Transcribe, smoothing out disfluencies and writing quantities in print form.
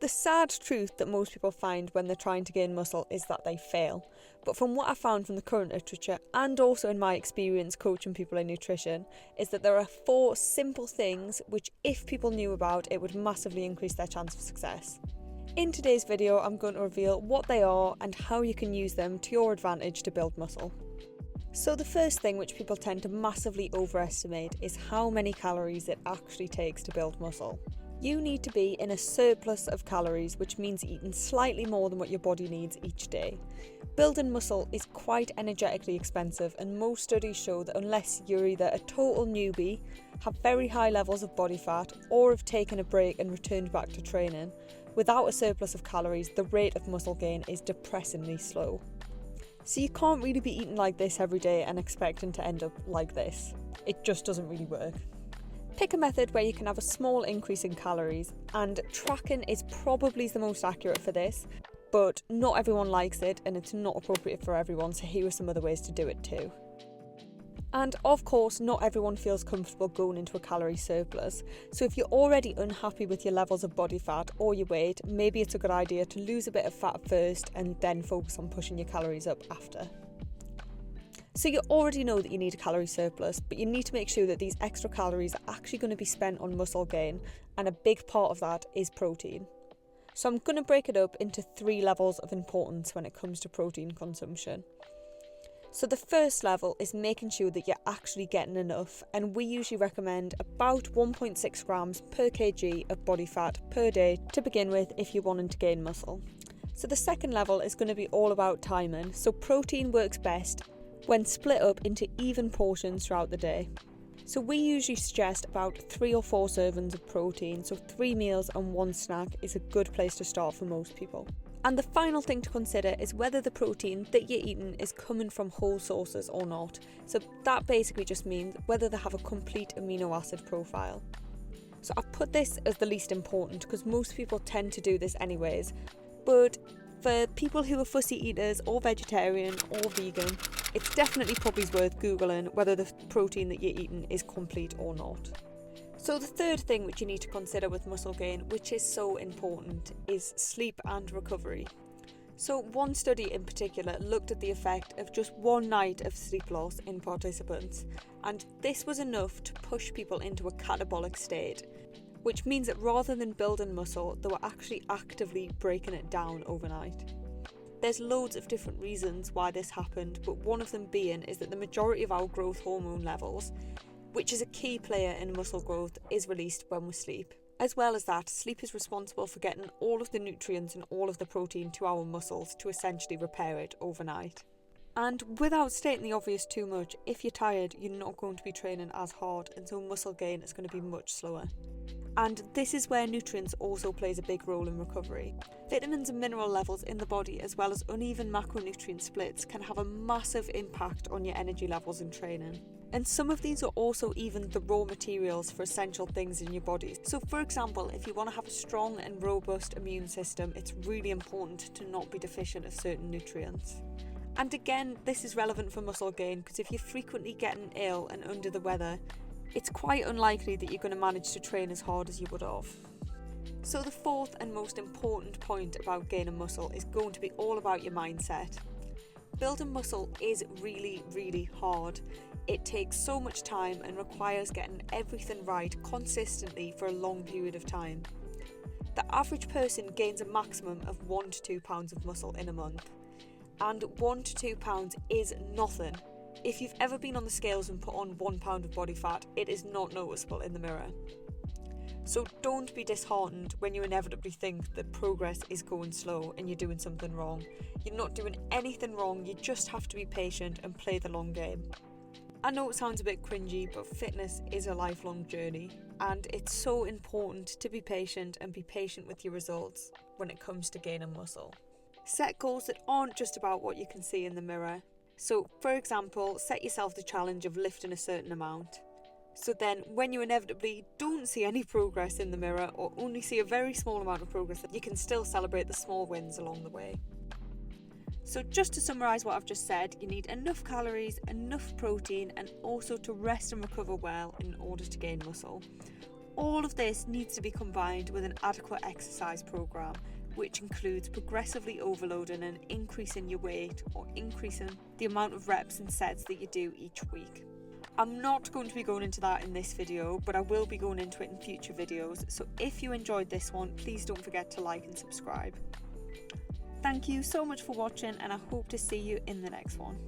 The sad truth that most people find when they're trying to gain muscle is that they fail. But from what I found from the current literature and also in my experience coaching people in nutrition, is that there are 4 simple things which, if people knew about, it would massively increase their chance of success. In today's video, I'm going to reveal what they are and how you can use them to your advantage to build muscle. So the first thing which people tend to massively overestimate is how many calories it actually takes to build muscle. You need to be in a surplus of calories, which means eating slightly more than what your body needs each day. Building muscle is quite energetically expensive, and most studies show that unless you're either a total newbie, have very high levels of body fat, or have taken a break and returned back to training, without a surplus of calories, the rate of muscle gain is depressingly slow. So you can't really be eating like this every day and expecting to end up like this. It just doesn't really work. Pick a method where you can have a small increase in calories, and tracking is probably the most accurate for this, but not everyone likes it and it's not appropriate for everyone, so here are some other ways to do it too. And of course, not everyone feels comfortable going into a calorie surplus, so if you're already unhappy with your levels of body fat or your weight, maybe it's a good idea to lose a bit of fat first and then focus on pushing your calories up after. So you already know that you need a calorie surplus, but you need to make sure that these extra calories are actually going to be spent on muscle gain, and a big part of that is protein. So I'm going to break it up into 3 levels of importance when it comes to protein consumption. So the first level is making sure that you're actually getting enough, and we usually recommend about 1.6 grams per kg of body fat per day to begin with if you're wanting to gain muscle. So the second level is going to be all about timing, so protein works best when split up into even portions throughout the day. So we usually suggest about 3 or 4 servings of protein, so 3 meals and 1 snack is a good place to start for most people. And the final thing to consider is whether the protein that you're eating is coming from whole sources or not. So that basically just means whether they have a complete amino acid profile. So I've put this as the least important because most people tend to do this anyways, but for people who are fussy eaters or vegetarian or vegan, it's definitely probably worth Googling whether the protein that you're eating is complete or not. So the third thing which you need to consider with muscle gain, which is so important, is sleep and recovery. So one study in particular looked at the effect of just 1 night of sleep loss in participants, and this was enough to push people into a catabolic state, which means that rather than building muscle, they were actually actively breaking it down overnight. There's loads of different reasons why this happened, but one of them being is that the majority of our growth hormone levels, which is a key player in muscle growth, is released when we sleep. As well as that, sleep is responsible for getting all of the nutrients and all of the protein to our muscles to essentially repair it overnight. And without stating the obvious too much, if you're tired, you're not going to be training as hard, and so muscle gain is going to be much slower. And this is where nutrients also plays a big role in recovery. Vitamins and mineral levels in the body, as well as uneven macronutrient splits, can have a massive impact on your energy levels in training. And some of these are also even the raw materials for essential things in your body. So for example, if you want to have a strong and robust immune system, it's really important to not be deficient of certain nutrients. And again, this is relevant for muscle gain because if you're frequently getting ill and under the weather, it's quite unlikely that you're going to manage to train as hard as you would have. So the fourth and most important point about gaining muscle is going to be all about your mindset. Building muscle is really, really hard. It takes so much time and requires getting everything right consistently for a long period of time. The average person gains a maximum of 1 to 2 pounds of muscle in a month, and 1 to 2 pounds is nothing. If you've ever been on the scales and put on 1 pound of body fat, it is not noticeable in the mirror. So don't be disheartened when you inevitably think that progress is going slow and you're doing something wrong. You're not doing anything wrong, you just have to be patient and play the long game. I know it sounds a bit cringy, but fitness is a lifelong journey, and it's so important to be patient and be patient with your results when it comes to gaining muscle. Set goals that aren't just about what you can see in the mirror. So, for example, set yourself the challenge of lifting a certain amount. So then, when you inevitably don't see any progress in the mirror or only see a very small amount of progress, you can still celebrate the small wins along the way. So just to summarise what I've just said, you need enough calories, enough protein, and also to rest and recover well in order to gain muscle. All of this needs to be combined with an adequate exercise programme, which includes progressively overloading and increasing your weight or increasing the amount of reps and sets that you do each week. I'm not going to be going into that in this video, but I will be going into it in future videos, so if you enjoyed this one, please don't forget to like and subscribe. Thank you so much for watching, and I hope to see you in the next one.